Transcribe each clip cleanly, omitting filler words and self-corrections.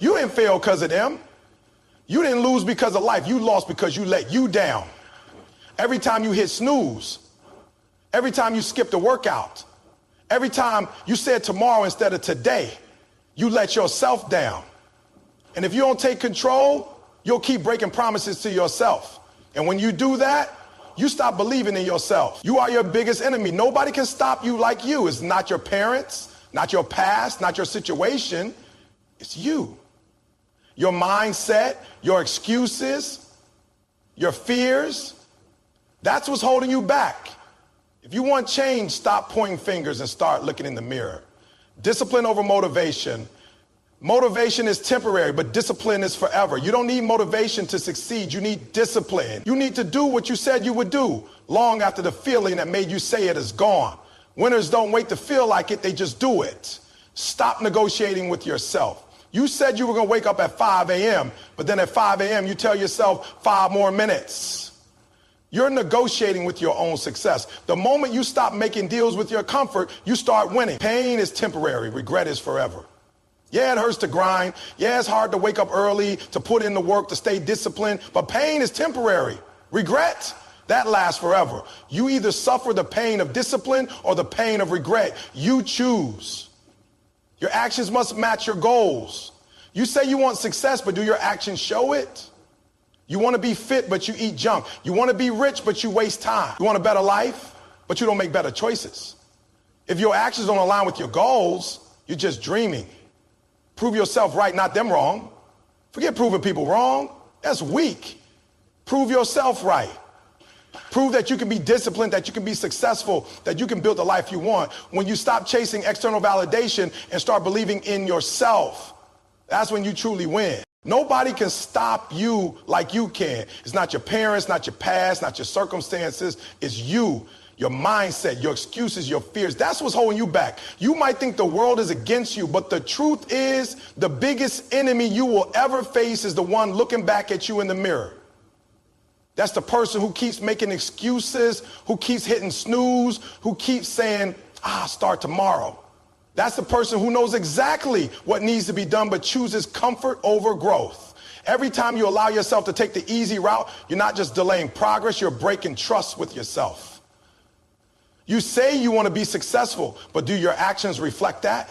You didn't fail because of them. You didn't lose because of life. You lost because you let you down. Every time you hit snooze, every time you skipped a workout, every time you said tomorrow instead of today, you let yourself down. And if you don't take control, you'll keep breaking promises to yourself. And when you do that, you stop believing in yourself. You are your biggest enemy. Nobody can stop you like you. It's not your parents, not your past, not your situation. It's you. Your mindset, your excuses, your fears. That's what's holding you back. If you want change, stop pointing fingers and start looking in the mirror. Discipline over motivation. Motivation is temporary, but discipline is forever. You don't need motivation to succeed. You need discipline. You need to do what you said you would do long after the feeling that made you say it is gone. Winners don't wait to feel like it. They just do it. Stop negotiating with yourself. You said you were going to wake up at 5 a.m., but then at 5 a.m. you tell yourself 5 more minutes. You're negotiating with your own success. The moment you stop making deals with your comfort, you start winning. Pain is temporary. Regret is forever. Yeah, it hurts to grind. Yeah, it's hard to wake up early, to put in the work, to stay disciplined. But pain is temporary. Regret, that lasts forever. You either suffer the pain of discipline or the pain of regret. You choose. Your actions must match your goals. You say you want success, but do your actions show it? You want to be fit, but you eat junk. You want to be rich, but you waste time. You want a better life, but you don't make better choices. If your actions don't align with your goals, you're just dreaming. Prove yourself right, not them wrong. Forget proving people wrong. That's weak. Prove yourself right. Prove that you can be disciplined, that you can be successful, that you can build the life you want. When you stop chasing external validation and start believing in yourself, that's when you truly win. Nobody can stop you like you can. It's not your parents, not your past, not your circumstances. It's you. Your mindset, your excuses, your fears. That's what's holding you back. You might think the world is against you, but the truth is the biggest enemy you will ever face is the one looking back at you in the mirror. That's the person who keeps making excuses, who keeps hitting snooze, who keeps saying, start tomorrow. That's the person who knows exactly what needs to be done, but chooses comfort over growth. Every time you allow yourself to take the easy route, you're not just delaying progress, you're breaking trust with yourself. You say you want to be successful, but do your actions reflect that?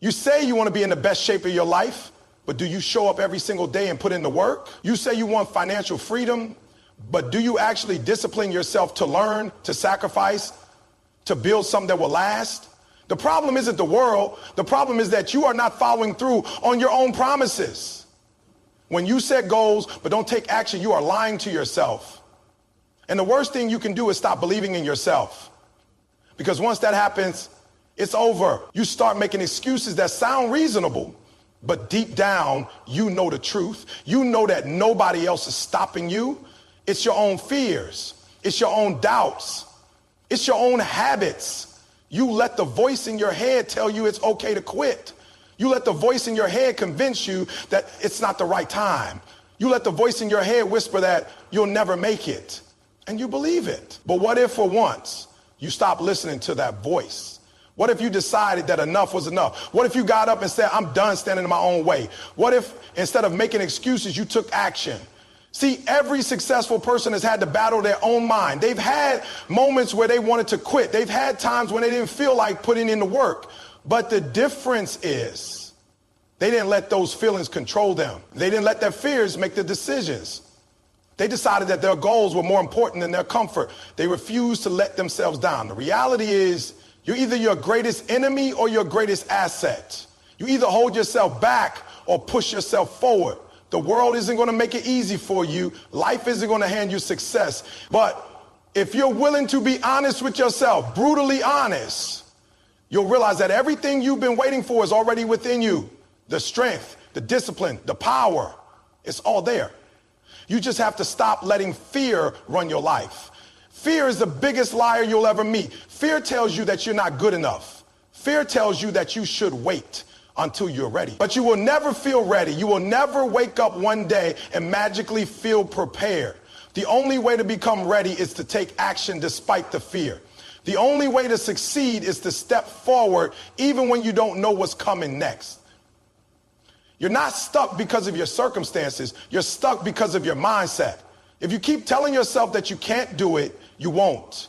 You say you want to be in the best shape of your life, but do you show up every single day and put in the work? You say you want financial freedom, but do you actually discipline yourself to learn, to sacrifice, to build something that will last? The problem isn't the world. The problem is that you are not following through on your own promises. When you set goals but don't take action, you are lying to yourself. And the worst thing you can do is stop believing in yourself. Because once that happens, it's over. You start making excuses that sound reasonable, but deep down, you know the truth. You know that nobody else is stopping you. It's your own fears. It's your own doubts. It's your own habits. You let the voice in your head tell you it's okay to quit. You let the voice in your head convince you that it's not the right time. You let the voice in your head whisper that you'll never make it. And you believe it. But what if for once you stop listening to that voice? What if you decided that enough was enough? What if you got up and said, I'm done standing in my own way? What if instead of making excuses, you took action? See, every successful person has had to battle their own mind. They've had moments where they wanted to quit. They've had times when they didn't feel like putting in the work. But the difference is they didn't let those feelings control them. They didn't let their fears make the decisions. They decided that their goals were more important than their comfort. They refused to let themselves down. The reality is you're either your greatest enemy or your greatest asset. You either hold yourself back or push yourself forward. The world isn't going to make it easy for you. Life isn't going to hand you success. But if you're willing to be honest with yourself, brutally honest, you'll realize that everything you've been waiting for is already within you. The strength, the discipline, the power, it's all there. You just have to stop letting fear run your life. Fear is the biggest liar you'll ever meet. Fear tells you that you're not good enough. Fear tells you that you should wait until you're ready. But you will never feel ready. You will never wake up one day and magically feel prepared. The only way to become ready is to take action despite the fear. The only way to succeed is to step forward even when you don't know what's coming next. You're not stuck because of your circumstances. You're stuck because of your mindset. If you keep telling yourself that you can't do it, you won't.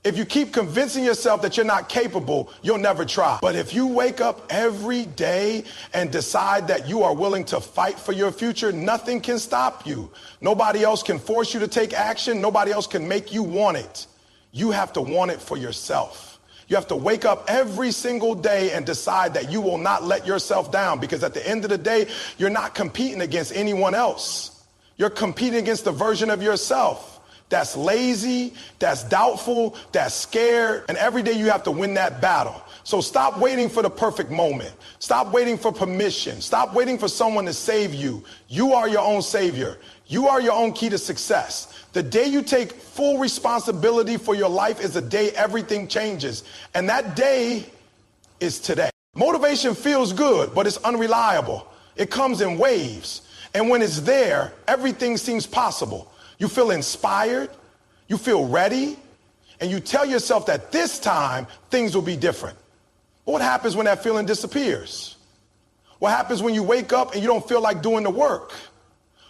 If you keep convincing yourself that you're not capable, you'll never try. But if you wake up every day and decide that you are willing to fight for your future, nothing can stop you. Nobody else can force you to take action. Nobody else can make you want it. You have to want it for yourself. You have to wake up every single day and decide that you will not let yourself down, because at the end of the day, you're not competing against anyone else. You're competing against the version of yourself that's lazy, that's doubtful, that's scared, and every day you have to win that battle. So stop waiting for the perfect moment. Stop waiting for permission. Stop waiting for someone to save you. You are your own savior. You are your own key to success. The day you take full responsibility for your life is the day everything changes. And that day is today. Motivation feels good, but it's unreliable. It comes in waves. And when it's there, everything seems possible. You feel inspired, you feel ready, and you tell yourself that this time things will be different. What happens when that feeling disappears? What happens when you wake up and you don't feel like doing the work?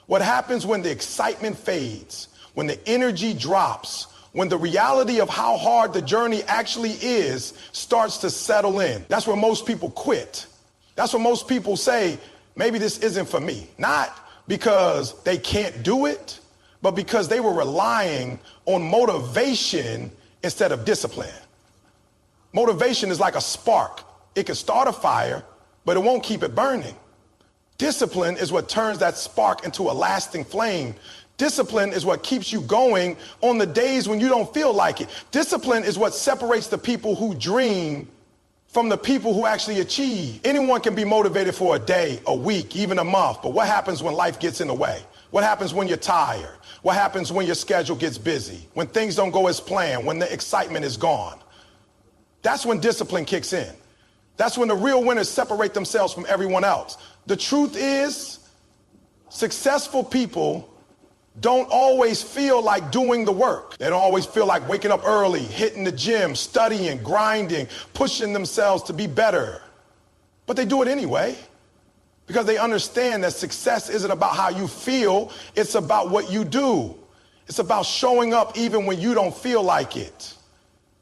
What happens when the excitement fades, when the energy drops, when the reality of how hard the journey actually is starts to settle in? That's where most people quit. That's where most people say, maybe this isn't for me. Not because they can't do it, but because they were relying on motivation instead of discipline. Motivation is like a spark. It can start a fire, but it won't keep it burning. Discipline is what turns that spark into a lasting flame. Discipline is what keeps you going on the days when you don't feel like it. Discipline is what separates the people who dream from the people who actually achieve. Anyone can be motivated for a day, a week, even a month, but what happens when life gets in the way? What happens when you're tired? What happens when your schedule gets busy? When things don't go as planned? When the excitement is gone? That's when discipline kicks in. That's when the real winners separate themselves from everyone else. The truth is, successful people don't always feel like doing the work. They don't always feel like waking up early, hitting the gym, studying, grinding, pushing themselves to be better. But they do it anyway, because they understand that success isn't about how you feel, it's about what you do. It's about showing up even when you don't feel like it.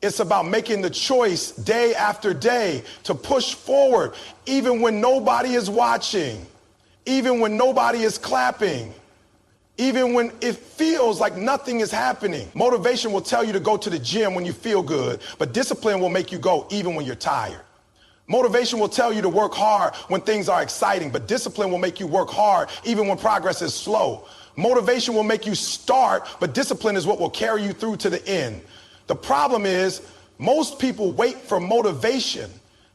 It's about making the choice day after day to push forward, even when nobody is watching, even when nobody is clapping, even when it feels like nothing is happening. Motivation will tell you to go to the gym when you feel good, but discipline will make you go even when you're tired. Motivation will tell you to work hard when things are exciting, but discipline will make you work hard even when progress is slow. Motivation will make you start, but discipline is what will carry you through to the end. The problem is, most people wait for motivation.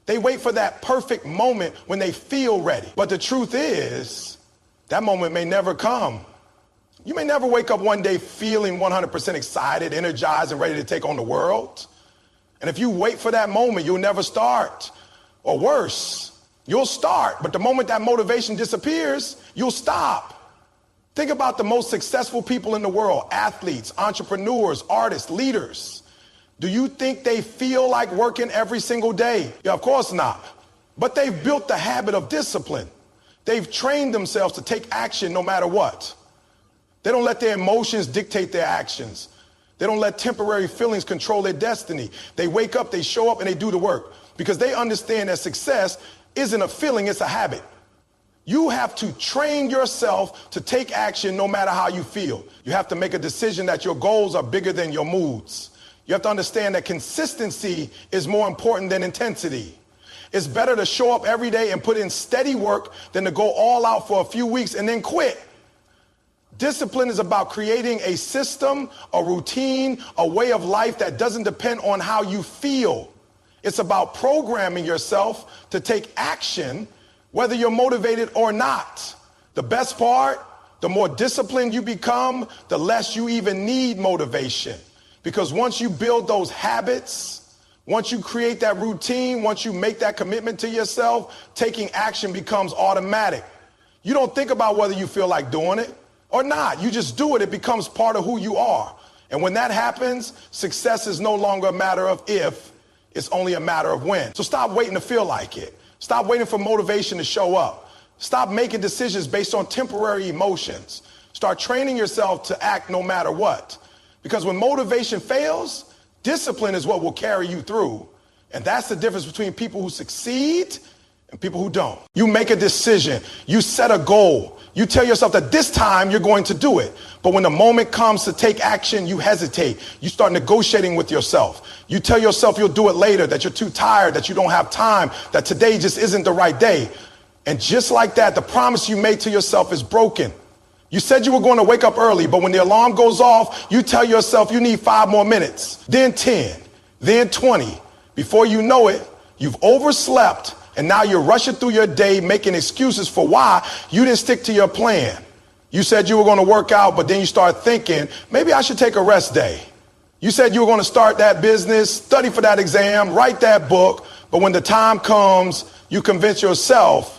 They wait for that perfect moment when they feel ready. But the truth is, that moment may never come. You may never wake up one day feeling 100% excited, energized, and ready to take on the world. And if you wait for that moment, you'll never start. Or worse, you'll start, but the moment that motivation disappears, you'll stop. Think about the most successful people in the world: athletes, entrepreneurs, artists, leaders. Do you think they feel like working every single day? Yeah, of course not. But they've built the habit of discipline. They've trained themselves to take action no matter what. They don't let their emotions dictate their actions. They don't let temporary feelings control their destiny. They wake up, they show up, and they do the work, because they understand that success isn't a feeling, it's a habit. You have to train yourself to take action no matter how you feel. You have to make a decision that your goals are bigger than your moods. You have to understand that consistency is more important than intensity. It's better to show up every day and put in steady work than to go all out for a few weeks and then quit. Discipline is about creating a system, a routine, a way of life that doesn't depend on how you feel. It's about programming yourself to take action, whether you're motivated or not. The best part, the more disciplined you become, the less you even need motivation. Because once you build those habits, once you create that routine, once you make that commitment to yourself, taking action becomes automatic. You don't think about whether you feel like doing it or not. You just do it. It becomes part of who you are. And when that happens, success is no longer a matter of if, it's only a matter of when. So stop waiting to feel like it. Stop waiting for motivation to show up. Stop making decisions based on temporary emotions. Start training yourself to act no matter what. Because when motivation fails, discipline is what will carry you through. And that's the difference between people who succeed and people who don't. You make a decision. You set a goal. You tell yourself that this time you're going to do it. But when the moment comes to take action, you hesitate. You start negotiating with yourself. You tell yourself you'll do it later, that you're too tired, that you don't have time, that today just isn't the right day. And just like that, the promise you made to yourself is broken. You said you were going to wake up early, but when the alarm goes off, you tell yourself you need 5 more minutes, then 10, then 20. Before you know it, you've overslept, and now you're rushing through your day making excuses for why you didn't stick to your plan. You said you were going to work out, but then you start thinking, maybe I should take a rest day. You said you were going to start that business, study for that exam, write that book, but when the time comes, you convince yourself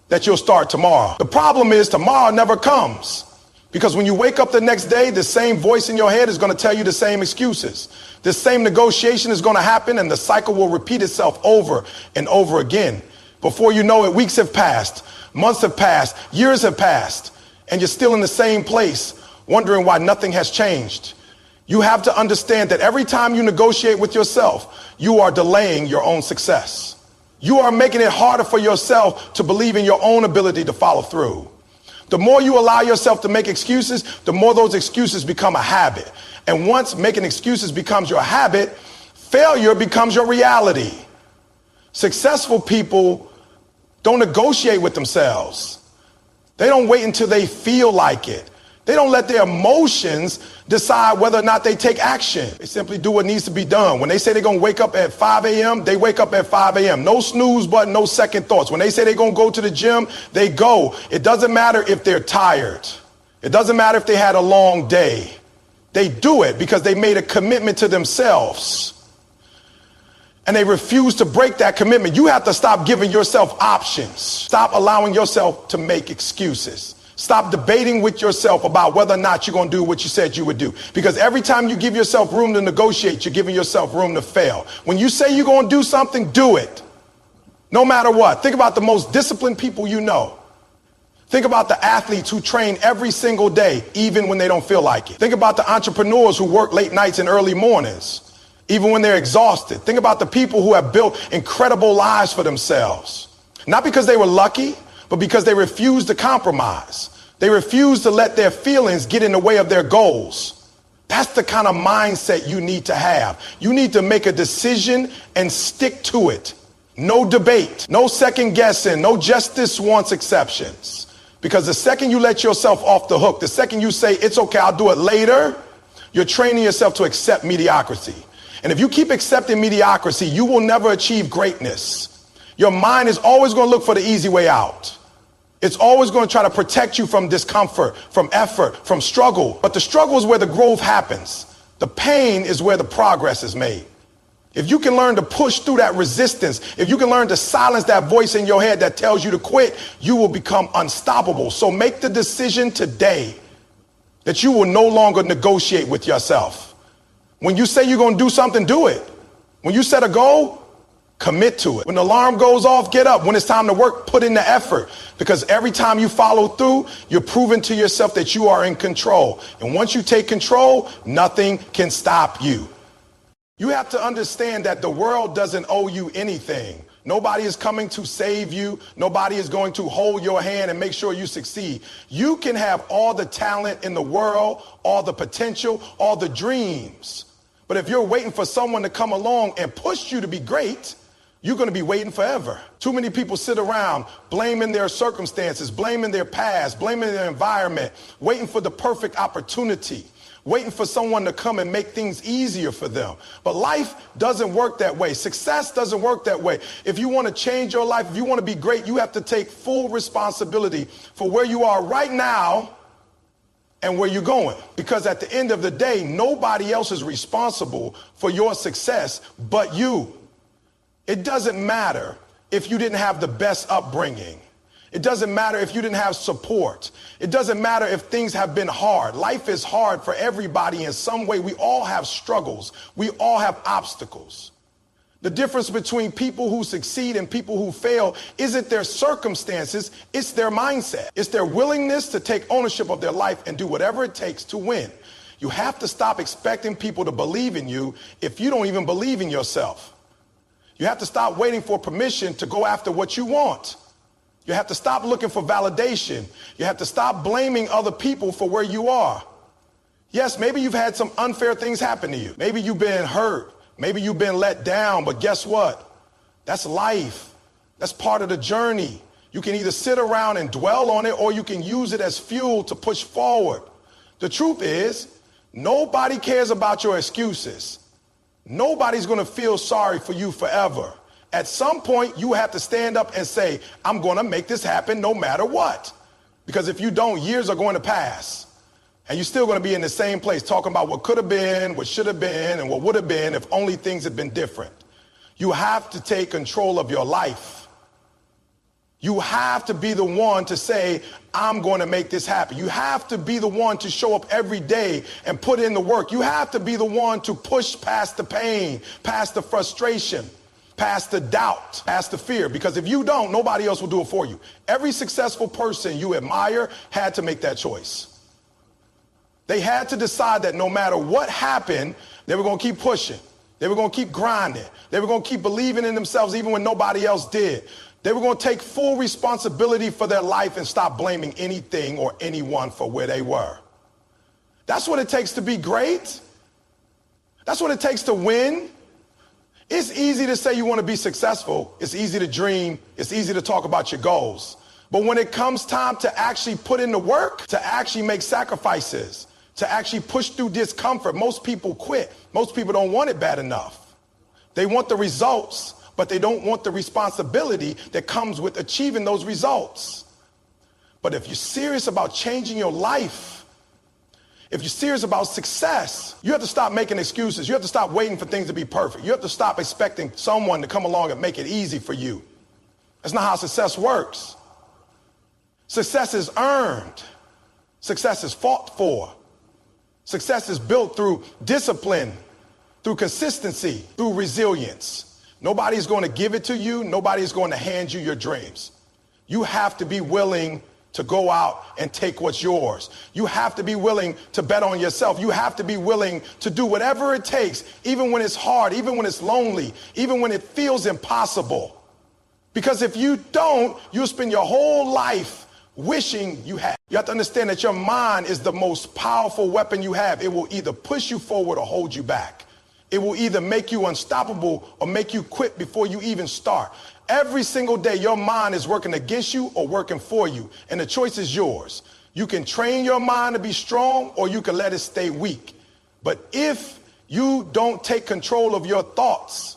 that you'll start tomorrow. The problem is tomorrow never comes, because when you wake up the next day, the same voice in your head is going to tell you the same excuses. The same negotiation is going to happen, and the cycle will repeat itself over and over again. Before you know it, weeks have passed, months have passed, years have passed, and you're still in the same place, wondering why nothing has changed. You have to understand that every time you negotiate with yourself, you are delaying your own success. You are making it harder for yourself to believe in your own ability to follow through. The more you allow yourself to make excuses, the more those excuses become a habit. And once making excuses becomes your habit, failure becomes your reality. Successful people don't negotiate with themselves. They don't wait until they feel like it. They don't let their emotions decide whether or not they take action. They simply do what needs to be done. When they say they're going to wake up at 5 a.m., they wake up at 5 a.m. No snooze button, no second thoughts. When they say they're going to go to the gym, they go. It doesn't matter if they're tired. It doesn't matter if they had a long day. They do it because they made a commitment to themselves. And they refuse to break that commitment. You have to stop giving yourself options. Stop allowing yourself to make excuses. Stop debating with yourself about whether or not you're going to do what you said you would do. Because every time you give yourself room to negotiate, you're giving yourself room to fail. When you say you're going to do something, do it. No matter what. Think about the most disciplined people you know. Think about the athletes who train every single day, even when they don't feel like it. Think about the entrepreneurs who work late nights and early mornings, even when they're exhausted. Think about the people who have built incredible lives for themselves. Not because they were lucky, but because they refuse to compromise. They refuse to let their feelings get in the way of their goals. That's the kind of mindset you need to have. You need to make a decision and stick to it. No debate, no second guessing, no just this once exceptions. Because the second you let yourself off the hook, the second you say, it's okay, I'll do it later, you're training yourself to accept mediocrity. And if you keep accepting mediocrity, you will never achieve greatness. Your mind is always going to look for the easy way out. It's always going to try to protect you from discomfort, from effort, from struggle. But the struggle is where the growth happens. The pain is where the progress is made. If you can learn to push through that resistance, if you can learn to silence that voice in your head that tells you to quit, you will become unstoppable. So make the decision today that you will no longer negotiate with yourself. When you say you're going to do something, do it. When you set a goal, commit to it. When the alarm goes off, get up. When it's time to work, put in the effort. Because every time you follow through, you're proving to yourself that you are in control. And once you take control, nothing can stop you. You have to understand that the world doesn't owe you anything. Nobody is coming to save you. Nobody is going to hold your hand and make sure you succeed. You can have all the talent in the world, all the potential, all the dreams. But if you're waiting for someone to come along and push you to be great, you're going to be waiting forever. Too many people sit around blaming their circumstances, blaming their past, blaming their environment, waiting for the perfect opportunity, waiting for someone to come and make things easier for them. But life doesn't work that way. Success doesn't work that way. If you want to change your life, if you want to be great, you have to take full responsibility for where you are right now and where you're going. Because at the end of the day, nobody else is responsible for your success but you. It doesn't matter if you didn't have the best upbringing. It doesn't matter if you didn't have support. It doesn't matter if things have been hard. Life is hard for everybody in some way. We all have struggles. We all have obstacles. The difference between people who succeed and people who fail isn't their circumstances, it's their mindset. It's their willingness to take ownership of their life and do whatever it takes to win. You have to stop expecting people to believe in you if you don't even believe in yourself. You have to stop waiting for permission to go after what you want. You have to stop looking for validation. You have to stop blaming other people for where you are. Yes, maybe you've had some unfair things happen to you. Maybe you've been hurt. Maybe you've been let down, but guess what? That's life. That's part of the journey. You can either sit around and dwell on it, or you can use it as fuel to push forward. The truth is, nobody cares about your excuses. Nobody's going to feel sorry for you forever. At some point, you have to stand up and say, I'm going to make this happen no matter what. Because if you don't, years are going to pass. And you're still going to be in the same place talking about what could have been, what should have been, and what would have been if only things had been different. You have to take control of your life. You have to be the one to say, I'm going to make this happen. You have to be the one to show up every day and put in the work. You have to be the one to push past the pain, past the frustration, past the doubt, past the fear. Because if you don't, nobody else will do it for you. Every successful person you admire had to make that choice. They had to decide that no matter what happened, they were going to keep pushing. They were going to keep grinding. They were going to keep believing in themselves even when nobody else did. They were going to take full responsibility for their life and stop blaming anything or anyone for where they were. That's what it takes to be great. That's what it takes to win. It's easy to say you want to be successful. It's easy to dream. It's easy to talk about your goals. But when it comes time to actually put in the work, to actually make sacrifices, to actually push through discomfort, most people quit. Most people don't want it bad enough. They want the results, but they don't want the responsibility that comes with achieving those results. But if you're serious about changing your life, if you're serious about success, you have to stop making excuses. You have to stop waiting for things to be perfect. You have to stop expecting someone to come along and make it easy for you. That's not how success works. Success is earned. Success is fought for. Success is built through discipline, through consistency, through resilience. Nobody's going to give it to you. Nobody's going to hand you your dreams. You have to be willing to go out and take what's yours. You have to be willing to bet on yourself. You have to be willing to do whatever it takes, even when it's hard, even when it's lonely, even when it feels impossible. Because if you don't, you'll spend your whole life wishing you had. You have to understand that your mind is the most powerful weapon you have. It will either push you forward or hold you back. It will either make you unstoppable or make you quit before you even start. Every single day, your mind is working against you or working for you, and the choice is yours. You can train your mind to be strong, or you can let it stay weak. But if you don't take control of your thoughts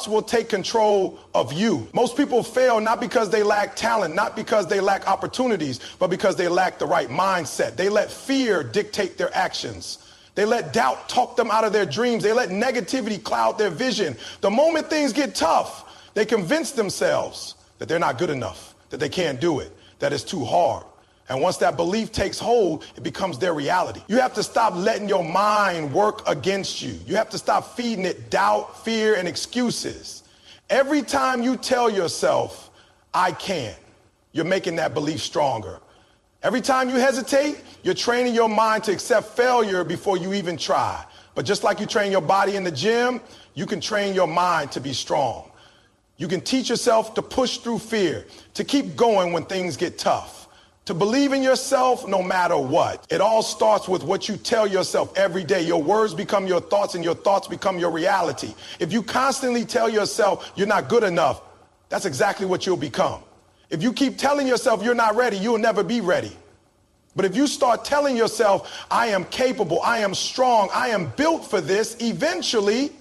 will take control of you. Most people fail not because they lack talent, not because they lack opportunities, but because they lack the right mindset. They let fear dictate their actions. They let doubt talk them out of their dreams. They let negativity cloud their vision. The moment things get tough, they convince themselves that they're not good enough, that they can't do it, that it's too hard. And once that belief takes hold, it becomes their reality. You have to stop letting your mind work against you. You have to stop feeding it doubt, fear, and excuses. Every time you tell yourself, I can't, you're making that belief stronger. Every time you hesitate, you're training your mind to accept failure before you even try. But just like you train your body in the gym, you can train your mind to be strong. You can teach yourself to push through fear, to keep going when things get tough, to believe in yourself no matter what. It all starts with what you tell yourself every day. Your words become your thoughts, and your thoughts become your reality. If you constantly tell yourself you're not good enough, that's exactly what you'll become. If you keep telling yourself you're not ready, you'll never be ready. But if you start telling yourself, I am capable, I am strong, I am built for this, eventually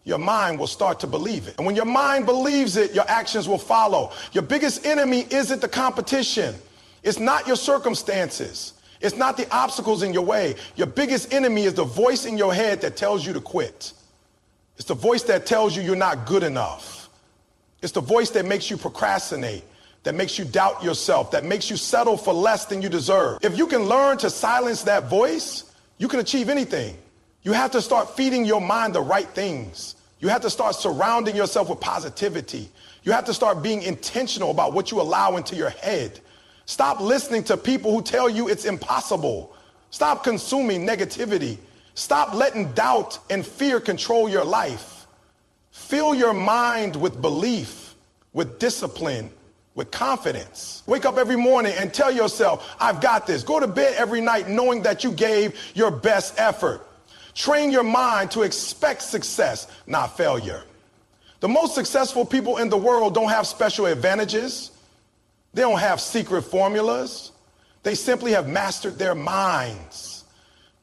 your mind will start to believe it. And when your mind believes it, your actions will follow. Your biggest enemy isn't the competition. It's not your circumstances. It's not the obstacles in your way. Your biggest enemy is the voice in your head that tells you to quit. It's the voice that tells you you're not good enough. It's the voice that makes you procrastinate, that makes you doubt yourself, that makes you settle for less than you deserve. If you can learn to silence that voice, you can achieve anything. You have to start feeding your mind the right things, You have to start surrounding yourself with positivity. You have to start being intentional about what you allow into your head. Stop listening to people who tell you it's impossible. Stop consuming negativity. Stop letting doubt and fear control your life. Fill your mind with belief, with discipline, with confidence. Wake up every morning and tell yourself, I've got this. Go to bed every night knowing that you gave your best effort. Train your mind to expect success, not failure. The most successful people in the world don't have special advantages. They don't have secret formulas. They simply have mastered their minds.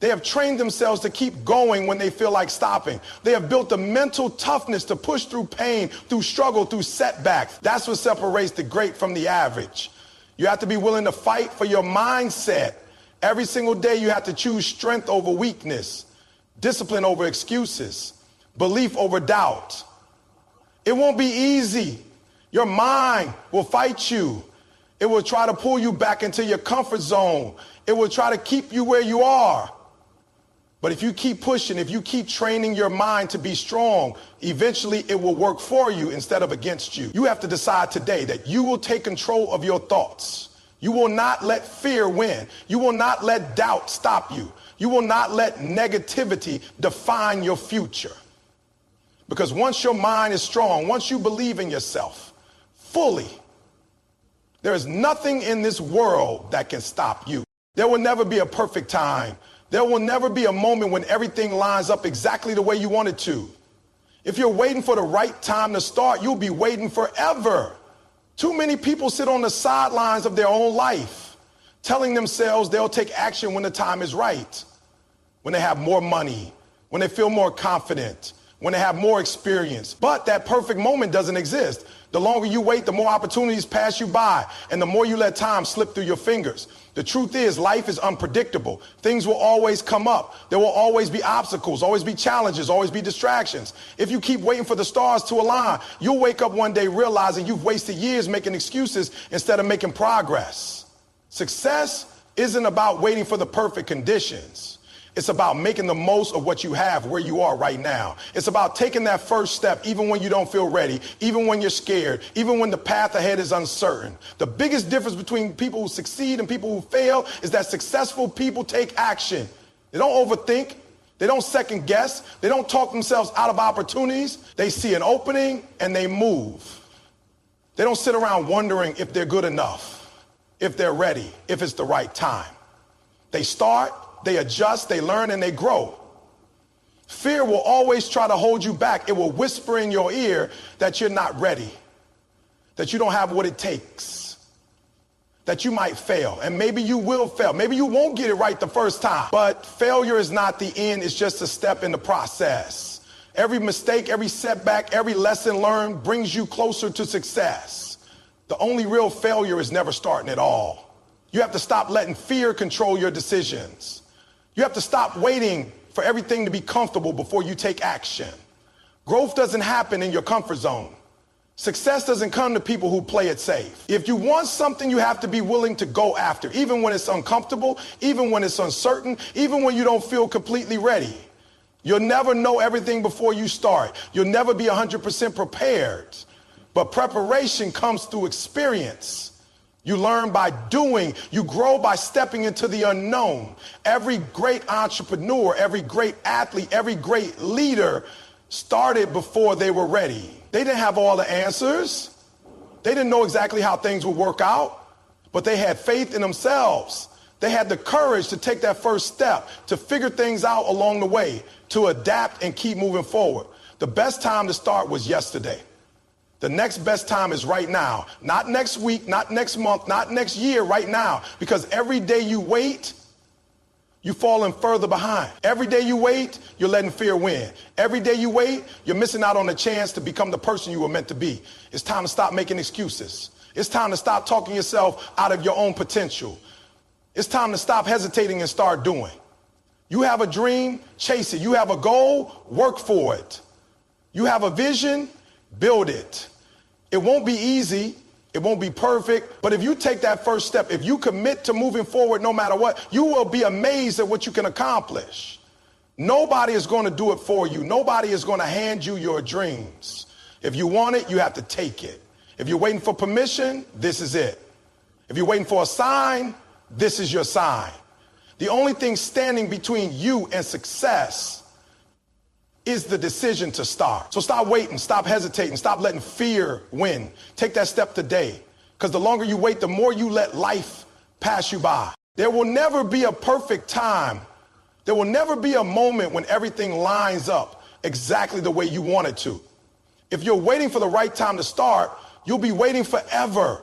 They have trained themselves to keep going when they feel like stopping. They have built the mental toughness to push through pain, through struggle, through setbacks. That's what separates the great from the average. You have to be willing to fight for your mindset. Every single day you have to choose strength over weakness, discipline over excuses, belief over doubt. It won't be easy. Your mind will fight you. It will try to pull you back into your comfort zone. It will try to keep you where you are. But if you keep pushing, if you keep training your mind to be strong, eventually it will work for you instead of against you. You have to decide today that you will take control of your thoughts. You will not let fear win. You will not let doubt stop you. You will not let negativity define your future. Because once your mind is strong, once you believe in yourself fully, there is nothing in this world that can stop you. There will never be a perfect time. There will never be a moment when everything lines up exactly the way you want it to. If you're waiting for the right time to start, you'll be waiting forever. Too many people sit on the sidelines of their own life, telling themselves they'll take action when the time is right, when they have more money, when they feel more confident, when they have more experience. But that perfect moment doesn't exist. The longer you wait, the more opportunities pass you by, and the more you let time slip through your fingers. The truth is, life is unpredictable. Things will always come up. There will always be obstacles, always be challenges, always be distractions. If you keep waiting for the stars to align, you'll wake up one day realizing you've wasted years making excuses instead of making progress. Success isn't about waiting for the perfect conditions. It's about making the most of what you have where you are right now. It's about taking that first step even when you don't feel ready, even when you're scared, even when the path ahead is uncertain. The biggest difference between people who succeed and people who fail is that successful people take action. They don't overthink. They don't second guess. They don't talk themselves out of opportunities. They see an opening and they move. They don't sit around wondering if they're good enough, if they're ready, if it's the right time. They start. They adjust, they learn, and they grow. Fear will always try to hold you back. It will whisper in your ear that you're not ready, that you don't have what it takes, that you might fail. And maybe you will fail. Maybe you won't get it right the first time. But failure is not the end. It's just a step in the process. Every mistake, every setback, every lesson learned brings you closer to success. The only real failure is never starting at all. You have to stop letting fear control your decisions. You have to stop waiting for everything to be comfortable before you take action. Growth doesn't happen in your comfort zone. Success doesn't come to people who play it safe. If you want something, you have to be willing to go after, even when it's uncomfortable, even when it's uncertain, even when you don't feel completely ready. You'll never know everything before you start. You'll never be 100% prepared. But preparation comes through experience. You learn by doing. You grow by stepping into the unknown. Every great entrepreneur, every great athlete, every great leader started before they were ready. They didn't have all the answers. They didn't know exactly how things would work out, but they had faith in themselves. They had the courage to take that first step, to figure things out along the way, to adapt and keep moving forward. The best time to start was yesterday. The next best time is right now. Not next week, not next month, not next year, right now. Because every day you wait, you're falling further behind. Every day you wait, you're letting fear win. Every day you wait, you're missing out on the chance to become the person you were meant to be. It's time to stop making excuses. It's time to stop talking yourself out of your own potential. It's time to stop hesitating and start doing. You have a dream, chase it. You have a goal, work for it. You have a vision, build it. It won't be easy. It won't be perfect. But if you take that first step, if you commit to moving forward no matter what, you will be amazed at what you can accomplish. Nobody is going to do it for you. Nobody is going to hand you your dreams. If you want it, you have to take it. If you're waiting for permission, this is it. If you're waiting for a sign, this is your sign. The only thing standing between you and success is the decision to start. So stop waiting, stop hesitating, stop letting fear win. Take that step today, because the longer you wait, the more you let life pass you by. There will never be a perfect time. There will never be a moment when everything lines up exactly the way you want it to. If you're waiting for the right time to start, you'll be waiting forever.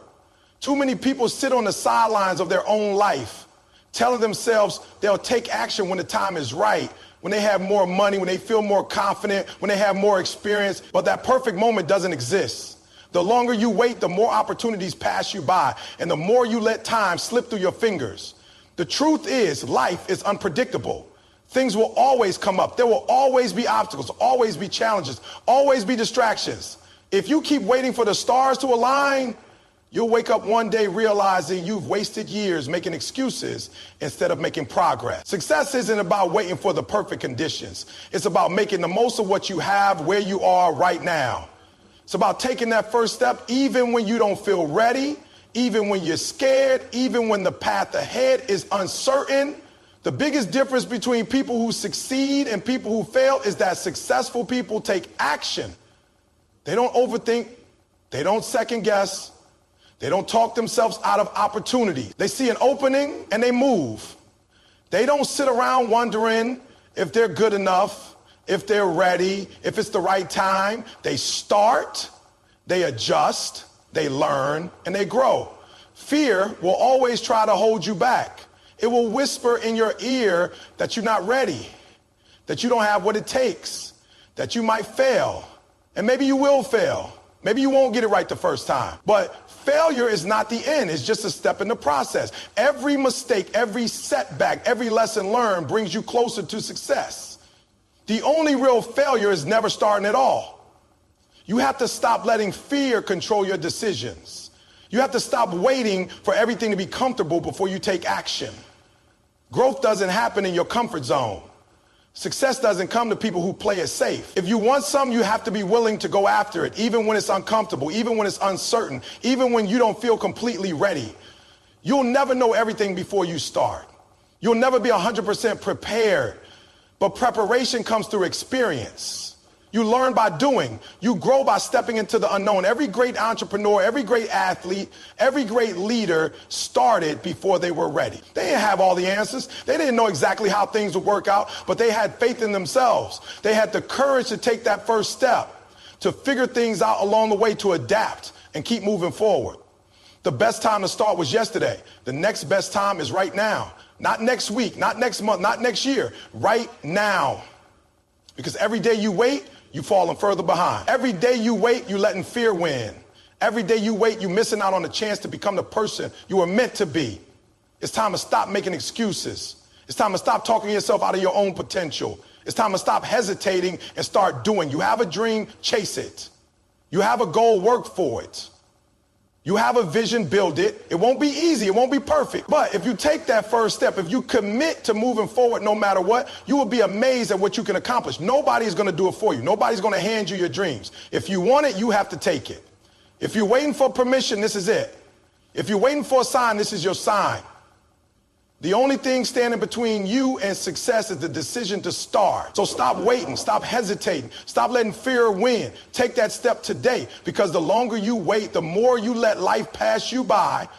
Too many people sit on the sidelines of their own life, telling themselves they'll take action when the time is right, when they have more money, when they feel more confident, when they have more experience. But that perfect moment doesn't exist. The longer you wait, the more opportunities pass you by, and the more you let time slip through your fingers. The truth is, life is unpredictable. Things will always come up. There will always be obstacles, always be challenges, always be distractions. If you keep waiting for the stars to align, you'll wake up one day realizing you've wasted years making excuses instead of making progress. Success isn't about waiting for the perfect conditions. It's about making the most of what you have where you are right now. It's about taking that first step even when you don't feel ready, even when you're scared, even when the path ahead is uncertain. The biggest difference between people who succeed and people who fail is that successful people take action. They don't overthink. They don't second guess. They don't talk themselves out of opportunity. They see an opening and they move. They don't sit around wondering if they're good enough, if they're ready, if it's the right time. They start, they adjust, they learn, and they grow. Fear will always try to hold you back. It will whisper in your ear that you're not ready, that you don't have what it takes, that you might fail. And maybe you will fail. Maybe you won't get it right the first time. But failure is not the end. It's just a step in the process. Every mistake, every setback, every lesson learned brings you closer to success. The only real failure is never starting at all. You have to stop letting fear control your decisions. You have to stop waiting for everything to be comfortable before you take action. Growth doesn't happen in your comfort zone. Success doesn't come to people who play it safe. If you want something, you have to be willing to go after it, even when it's uncomfortable, even when it's uncertain, even when you don't feel completely ready. You'll never know everything before you start. You'll never be 100% prepared, but preparation comes through experience. You learn by doing. You grow by stepping into the unknown. Every great entrepreneur, every great athlete, every great leader started before they were ready. They didn't have all the answers. They didn't know exactly how things would work out, but they had faith in themselves. They had the courage to take that first step, to figure things out along the way, to adapt and keep moving forward. The best time to start was yesterday. The next best time is right now. Not next week, not next month, not next year. Right now. Because every day you wait, you're falling further behind. Every day you wait, you're letting fear win. Every day you wait, you're missing out on the chance to become the person you were meant to be. It's time to stop making excuses. It's time to stop talking yourself out of your own potential. It's time to stop hesitating and start doing. You have a dream, chase it. You have a goal, work for it. You have a vision, build it. It won't be easy. It won't be perfect. But if you take that first step, if you commit to moving forward no matter what, you will be amazed at what you can accomplish. Nobody is going to do it for you. Nobody's going to hand you your dreams. If you want it, you have to take it. If you're waiting for permission, this is it. If you're waiting for a sign, this is your sign. The only thing standing between you and success is the decision to start. So stop waiting, stop hesitating, stop letting fear win. Take that step today, because the longer you wait, the more you let life pass you by,